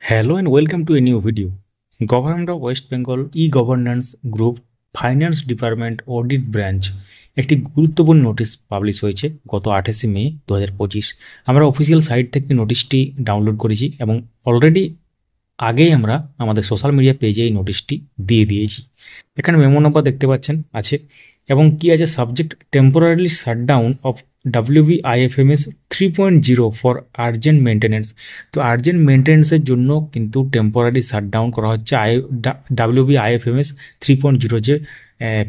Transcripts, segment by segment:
Hello and welcome to a new video. Government of West Bengal E-Governance Group finance department audit branch একটি গুরুত্বপূর্ণ notice publish হয়েছে গত 28শে মে 2025। আমরা official site থেকে নোটিশটি download করেছি এবং অলরেডি আগেই আমরা আমাদের সোশ্যাল মিডিয়া পেজে এই নোটিশটি দিয়ে দিয়েছি। এখানে মেমো নাম্বার দেখতে পাচ্ছেন আছে এবং কি আছে, subject temporarily shutdown of WBIFMS 3.0 for urgent maintenance. তো আর্জেন্ট মেনটেন্যান্সের জন্য কিন্তু টেম্পোরারি শাটডাউন করা হচ্ছে WBIFMS 3.0 যে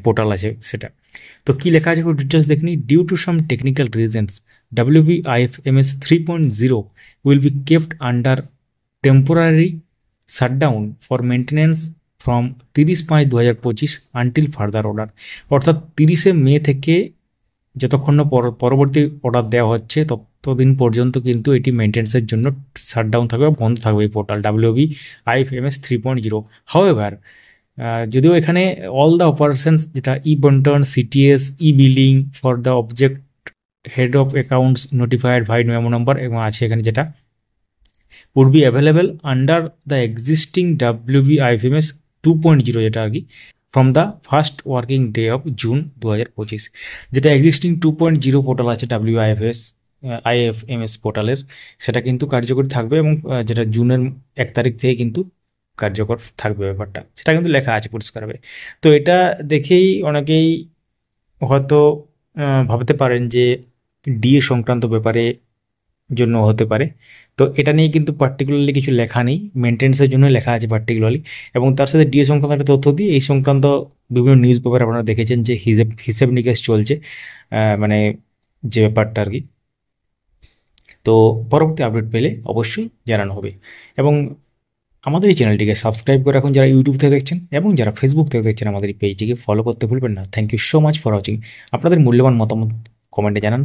পোর্টাল আছে সেটা। তো কি লেখা আছে একটু ডিটেলস দেখে নিই। Due to some technical reasons WBIFMS 3.0 will be kept under temporary shutdown for maintenance from 30/5/2025 until further order. অর্থাৎ 30শে মে থেকে যতক্ষণ না পরবর্তী অর্ডার দেওয়া হচ্ছে ততদিন পর্যন্ত কিন্তু এটি মেনটেন্যান্সের জন্য শাটডাউন থাকবে, বন্ধ থাকবে এই পোর্টাল WBIFMS 3.0। হাউএভার যদিও এখানে অল দ্য অপারেশনস যেটা e Bantan, CTS, e billing for the object head of accounts notified by memo number এবং আছে এখানে যেটা would be available under the existing WBIFMS 2.0 যেটা আর কি from the first working day of June 2025। যেটা existing 2.0 portal আছে IFMS পোর্টালের, সেটা কিন্তু কার্যকরী থাকবে এবং যেটা জুনের 1 তারিখ থেকে কিন্তু কার্যকর থাকবে ব্যাপারটা, সেটা কিন্তু লেখা আছে পরিষ্কারভাবে। তো এটা দেখেই অনেকেই হয়তো ভাবতে পারেন যে ডিএ সংক্রান্ত ব্যাপারে জন্য হতে পারে। তো এটা নিয়ে কিন্তু পার্টিকুলারলি কিছু লেখা নেই, মেনটেন্যান্সের জন্য লেখা আছে পার্টিকুলারলি। এবং তার সাথে ডিএ সংক্রান্ত একটা তথ্য দিয়ে এই সংক্রান্ত বিভিন্ন নিউজ পেপার আপনারা দেখেছেন যে হিসেব নিকেশ চলছে, মানে যে ব্যাপারটা আর কি। তো পরবর্তী আপডেট পেলে অবশ্যই জানানো হবে। এবং আমাদের এই চ্যানেলটিকে সাবস্ক্রাইব করে রাখুন যারা ইউটিউব থেকে দেখছেন, এবং যারা ফেসবুক থেকে দেখছেন আমাদের এই পেজটিকে ফলো করতে ভুলবেন না। Thank you so much for watching. আপনাদের মূল্যবান মতামত কমেন্টে জানান।